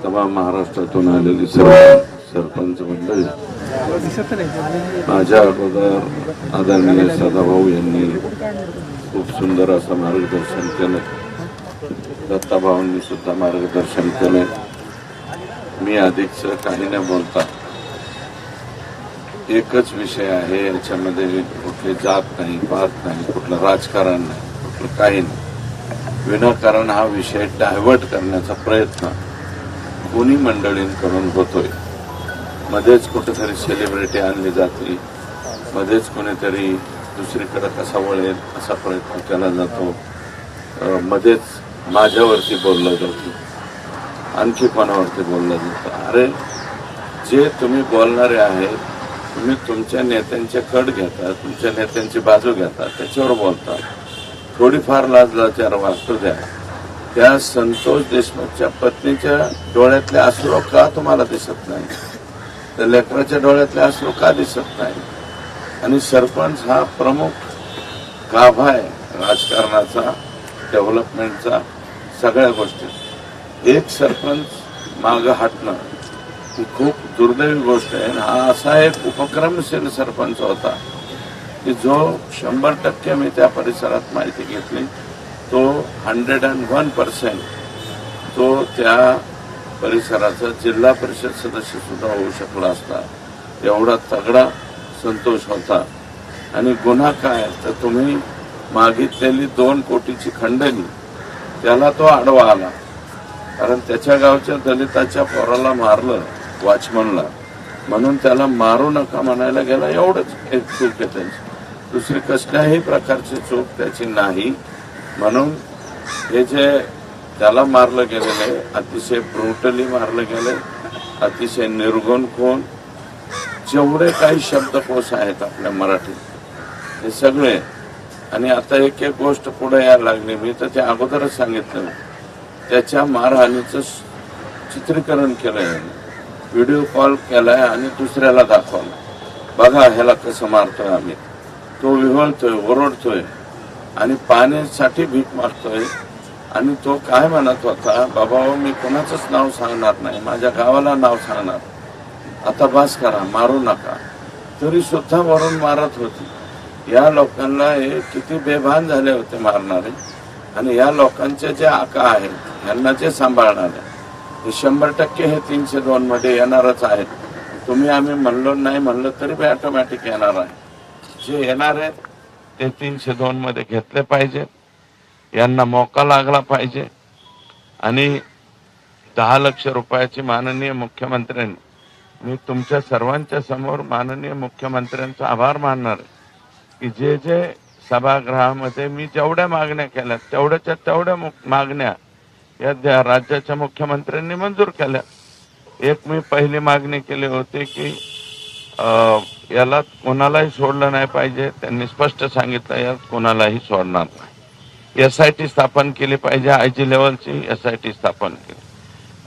तमाम महाराष्ट्रातून आलेली सर्व सरपंच मंडळी, माझ्या अगोदर आदरणीय सदाभाऊ यांनी खूप सुंदर असं मार्गदर्शन केलं. दत्ताभाऊंनी सुद्धा मार्गदर्शन केले. मी अधिकच काही न बोलता एकच विषय आहे, याच्यामध्ये कुठली जात नाही, पात नाही, कुठलं राजकारण नाही, कुठलं काही नाही. विनाकारण हा विषय डायव्हर्ट करण्याचा प्रयत्न कोणी मंडळींकडून होतोय. मध्येच कुठेतरी सेलिब्रिटी आणली जाते, मध्येच कोणीतरी दुसरीकडे कसा वळेल असा प्रयत्न केला जातो, मध्येच माझ्यावरती बोललं जातं, आणखी कोणावरती बोललं जातं. अरे, जे तुम्ही बोलणारे आहेत, तुम्ही तुमच्या नेत्यांचे कट घेता, तुमच्या नेत्यांची बाजू घेता, त्याच्यावर बोलता. थोडीफार लाजलाचार वाटू द्या. त्या संतोष देशमुखच्या पत्नीच्या डोळ्यातले अश्रू का तुम्हाला दिसत नाही? त्या लेकराच्या डोळ्यातले अश्रू का दिसत नाही? आणि सरपंच हा प्रमुख गाभा आहे राजकारणाचा, डेव्हलपमेंटचा, सगळ्या गोष्टी. एक सरपंच मागं हटणं ही खूप दुर्दैवी गोष्ट आहे. हा असा एक उपक्रमशील सरपंच होता की जो 100% मी त्या परिसरात माहिती घेतली, तो 101% तो त्या परिसराचा जिल्हा परिषद सदस्य सुद्धा होऊ शकला असता. एवढा तगडा संतोष होता. आणि गुन्हा काय तर तुम्ही मागितलेली 2 कोटीची खंडणी, त्याला तो आडवा आला. कारण त्याच्या गावच्या दलिताच्या पोराला मारलं, वॉचमनला, म्हणून त्याला मारू नका म्हणायला गेला. एवढंच एक चूक आहे त्यांची, दुसरी कसल्याही प्रकारची चूक त्याची नाही. म्हणून हे जे त्याला मारलं गेलेले, अतिशय ब्रुटली मारलं गेले, अतिशय निर्गुण खून, जेवढे काही शब्दकोश आहेत आपल्या मराठीत, हे सगळे. आणि आता एक एक गोष्ट पुढे यायला लागली. मी तर त्या अगोदरच सांगितलं, त्याच्या मारहाणीचं चित्रीकरण केलंय, व्हिडिओ कॉल केलाय आणि दुसऱ्याला दाखवलं. बघा ह्याला कसं मारतोय आम्ही. तो विव्हळतोय, ओरडतोय आणि पाण्यासाठी भीक मागतोय. आणि तो काय म्हणत होता, बाबा मी कोणाचंच नाव सांगणार नाही, माझ्या गावाला नाव सांगणार, आता बस करा, मारू नका. तरी सुद्धा वरून मारत होती. या लोकांना हे किती बेभान झाले होते मारणारे. आणि या लोकांचे जे आका आहेत, यांना जे सांभाळणारे, हे 100% हे 302 मध्ये येणारच आहेत. तुम्ही आम्ही म्हणलो नाही म्हणलं तरी बी ऑटोमॅटिक येणार आहे. जे येणार आहेत ते 302 मध्ये घेतले पाहिजे, यांना मौका लागला पाहिजे. आणि 10 लाख रुपयाची माननीय मुख्यमंत्र्यांनी, मी तुमच्या सर्वांच्या समोर माननीय मुख्यमंत्र्यांचा आभार मानणार की जे जे सभागृहामध्ये मी जेवढ्या मागण्या केल्या तेवढ्याच्या तेवढ्या मागण्या या राज्याच्या मुख्यमंत्र्यांनी मंजूर केल्या. एक मी पहिली मागणी केली होती की याला कोणालाही सोडलं नाही पाहिजे. त्यांनी स्पष्ट सांगितलं यात कोणालाही सोडणार नाही. SIT स्थापन केली पाहिजे, IG लेवलची SIT स्थापन केली.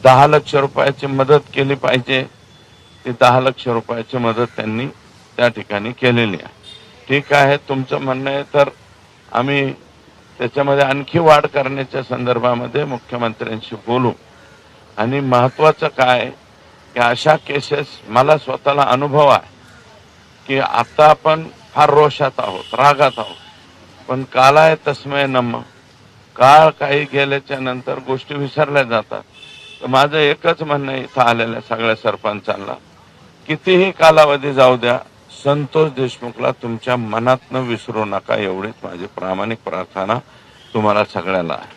10 लाख रुपयाची मदत केली पाहिजे. ती 10 लाख रुपयाची मदत त्यांनी त्या ठिकाणी केलेली आहे. ठीक आहे, तुमचं म्हणणं आहे तर आम्ही त्याच्यामध्ये आणखी वाढ करण्याच्या संदर्भामध्ये मुख्यमंत्र्यांशी बोलू. आणि महत्वाचं काय की अशा केसेस, मला स्वतःला अनुभव आहे की आता आपण फार रोषात आहोत, रागात आहोत, पण कालाय तस्मय नम, काळ काही गेल्याच्या नंतर गोष्टी विसरल्या जातात. तर माझं एकच म्हणणं इथं आलेल्या सगळ्या सरपंचांना, कितीही कालावधी जाऊ द्या, संतोष देशमुखला तुमच्या मनातनं विसरू नका. एवढीच माझी प्रामाणिक प्रार्थना तुम्हाला सगळ्याला आहे.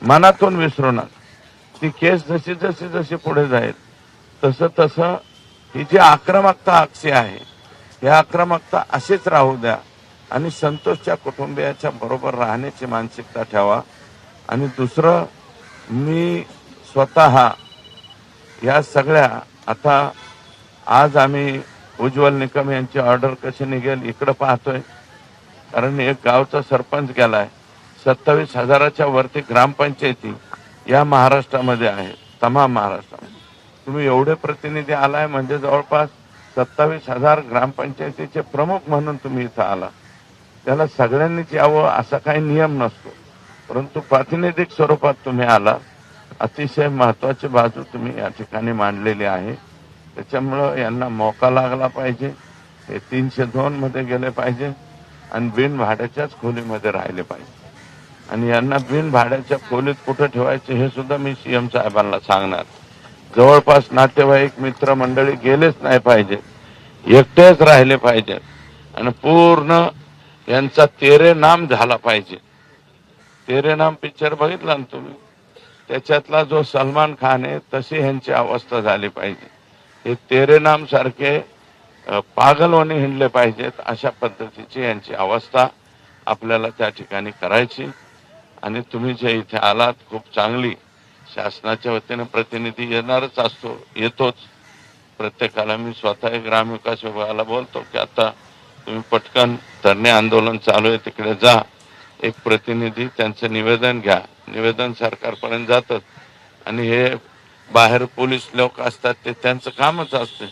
मनातून विसरू नका. ती केस जशी जशी जशी पुढे जाईल तसं तसं ही जी आक्रमकता आजची आहे, ही आक्रमकता अशीच राहू द्या. आणि संतोषच्या कुटुंबियाच्या बरोबर राहण्याची मानसिकता ठेवा. आणि दुसरं, मी स्वतः या सगळ्या, आता आज आम्ही उज्ज्वल निकम यांची ऑर्डर कशी निघेल इकडं पाहतोय. कारण एक गावचा सरपंच गेलाय. 27,000च्या वरती ग्रामपंचायती या महाराष्ट्रामध्ये आहे, तमाम महाराष्ट्रामध्ये. तुम्ही एवढे प्रतिनिधी आलाय म्हणजे जवळपास 27,000 ग्रामपंचायतीचे प्रमुख म्हणून तुम्ही इथं आला. त्याला सगळ्यांनीच यावं असा काही नियम नसतो, परंतु प्रातिनिधिक स्वरूपात तुम्ही आला अतिशय महत्वाची बाजू तुम्ही या ठिकाणी मांडलेली आहे. त्याच्यामुळं यांना मौका लागला पाहिजे. हे 302 मध्ये गेले पाहिजे आणि बिन भाड्याच्याच खोलीमध्ये राहिले पाहिजे. आणि यांना बिन भाड्याच्या खोलीत कुठं ठेवायचे हे सुद्धा मी सीएम साहेबांना सांगणार. जवळपास नातेवाईक मित्रमंडळी गेलेच नाही पाहिजे, एकटेच राहिले पाहिजे आणि पूर्ण यांचा तेरे नाम झाला पाहिजे. तेरे नाम पिक्चर बघितला ना तुम्ही, त्याच्यातला जो सलमान खान आहे तशी ह्यांची अवस्था झाली पाहिजे. हे तेरे नाम सारखे पागलवाणी हिंडले पाहिजेत, अशा पद्धतीची यांची अवस्था आपल्याला त्या ठिकाणी करायची. आणि तुम्ही जे इथे आलात खूप चांगली, शासनाच्या वतीने प्रतिनिधी येणारच असतो, येतोच प्रत्येकाला. मी स्वतः ग्रामविकास विभागाला बोलतो की आता तुम्ही पटकन धरणे आंदोलन चालू आहे तिकडे जा, एक प्रतिनिधी त्यांचं निवेदन घ्या. निवेदन सरकारपर्यंत जातं आणि हे बाहेर पोलीस लोक असतात ते त्यांचं कामच असते.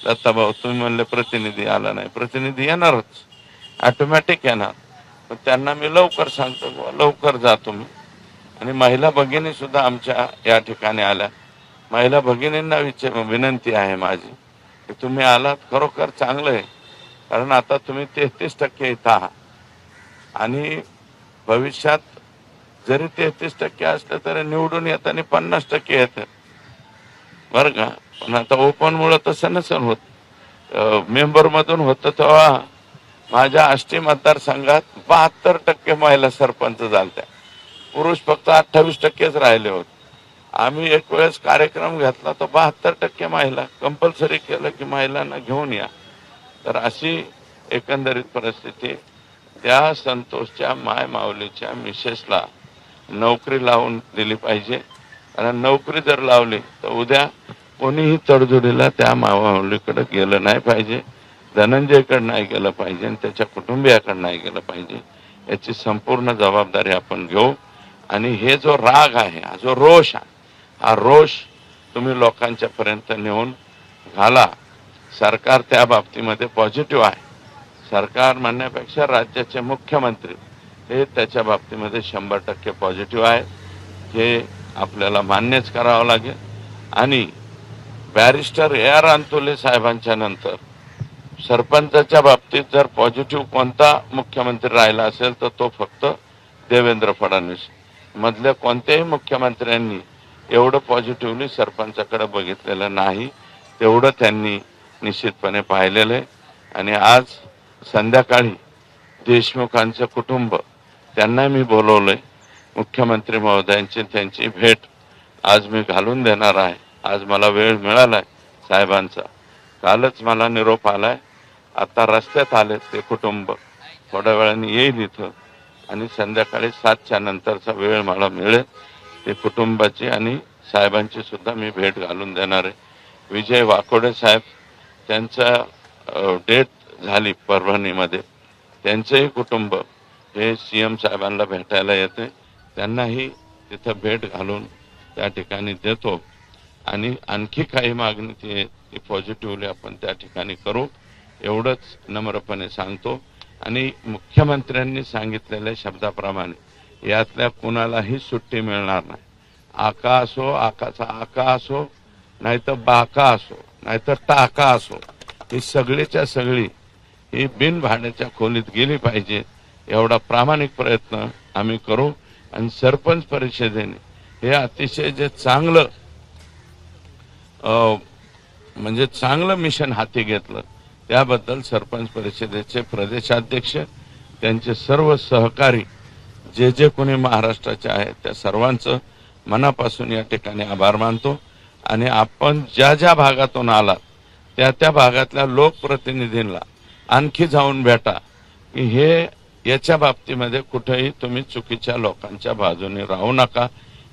दत्ताभाऊ तुम्ही म्हणले प्रतिनिधी आला नाही, प्रतिनिधी येणारच, ऑटोमॅटिक येणार. पण त्यांना मी लवकर सांगतो लवकर जा तुम्ही. आणि महिला भगिनी सुद्धा आमच्या या ठिकाणी आल्या. महिला भगिनींना विनंती आहे माझी की तुम्ही आलात खरोखर चांगलं आहे, कारण आता तुम्ही 33% इथं आहात आणि भविष्यात जरी 33% असलं तरी निवडून येताना 50% येतं बरं का. पण आता ओपन मुळे तसं नसेल होत, मेंबर मधून होतं तेव्हा माझ्या आष्टी मतदारसंघात 72% महिला सरपंच झालत्या, पुरुष फक्त 28%च राहिले होते. आम्ही एक वेळेस कार्यक्रम घेतला तर 72% महिला, कंपल्सरी केलं की महिलांना घेऊन या. तर अशी एकंदरीत परिस्थिती. त्या संतोषच्या माय माऊलीच्या मिसेसला नोकरी लावून दिली पाहिजे. कारण नोकरी जर लावली तर उद्या कोणीही तडजोडीला त्या माऊलीकडे गेलं नाही पाहिजे, धनंजयकडे नाही गेलं पाहिजे आणि त्याच्या कुटुंबियाकडे नाही गेलं पाहिजे. याची संपूर्ण जबाबदारी आपण घेऊ. आणि हे जो राग आहे, हा जो रोष आहे, हा रोष तुम्ही लोकांच्या पर्यंत नेऊन घाला. सरकार त्या बाबतीमध्ये पॉझिटिव्ह आहे. सरकार म्हणण्यापेक्षा राज्याचे मुख्यमंत्री हे त्याच्या बाबतीमध्ये 100% पॉझिटिव्ह आहे. हे आपल्याला मान्यच करावं लागेल. आणि बॅरिस्टर AR अंतुले साहेबांच्या नंतर सरपंचाच्या बाबतीत जर पॉझिटिव्ह कोणता मुख्यमंत्री राहिला असेल तर तो फक्त देवेंद्र फडणवीस. मधल्या कोणत्याही मुख्यमंत्र्यांनी एवढं पॉझिटिव्हली सरपंचाकडे बघितलेलं नाही, तेवढं त्यांनी निश्चितपणे पाहिलेलं आहे. आणि आज संध्याकाळी देशमुखांचं कुटुंब त्यांना मी बोलवलंय, मुख्यमंत्री महोदयांची त्यांची भेट आज मी घालून देणार आहे. आज मला वेळ मिळालाय साहेबांचा, कालच मला निरोप आलाय. आता रस्त्यात आले ते कुटुंब, थोड्या वेळाने येईल इथं आणि संध्याकाळी 7च्या नंतरचा वेळ मला मिळेल. ते कुटुंबाची आणि साहेबांची सुद्धा मी भेट घालून देणार आहे. विजय वाकोडे साहेब, त्यांचा डेथ झाली परभणीमध्ये, त्यांचंही कुटुंब हे CM साहेबांना भेटायला येते. त्यांनाही तिथं भेट घालून त्या ठिकाणी देतो. आणि आणखी काही मागणी ती पॉझिटिव्हली आपण त्या ठिकाणी करू, एवढंच नम्रपणे सांगतो. आणि मुख्यमंत्र्यांनी सांगितलेल्या शब्दाप्रमाणे यातल्या कुणालाही सुट्टी मिळणार नाही. आका असो, आकाचा आका असो, नाहीतर बाका असो, नाहीतर टाका असो, ही सगळीच्या सगळी ही बिन भाड्याच्या खोलीत गेली पाहिजे. एवढा प्रामाणिक प्रयत्न आम्ही करू. आणि सरपंच परिषदेने हे अतिशय जे चांगलं म्हणजे चांगलं मिशन हाती घेतलं त्याबद्दल सरपंच परिषदेचे प्रदेशाध्यक्ष, त्यांचे सर्व सहकारी, जे कोणी महाराष्ट्राचे आहेत त्या सर्वांचं मनापासून या ठिकाणी आभार मानतो. आणि आपण ज्या भागातून आलात त्या भागातल्या लोकप्रतिनिधींना आणखी जाऊन भेटा की हे याच्या बाबतीमध्ये कुठेही तुम्ही चुकीच्या लोकांच्या बाजूने राहू नका,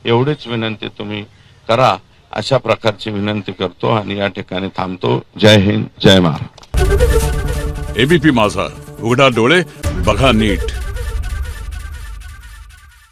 एवढीच विनंती तुम्ही करा. अशा प्रकारची विनंती करतो आणि या ठिकाणी थांबतो. जय हिंद, जय महाराष्ट्र. ABP माझा, उघडा डोळे बघा नीट.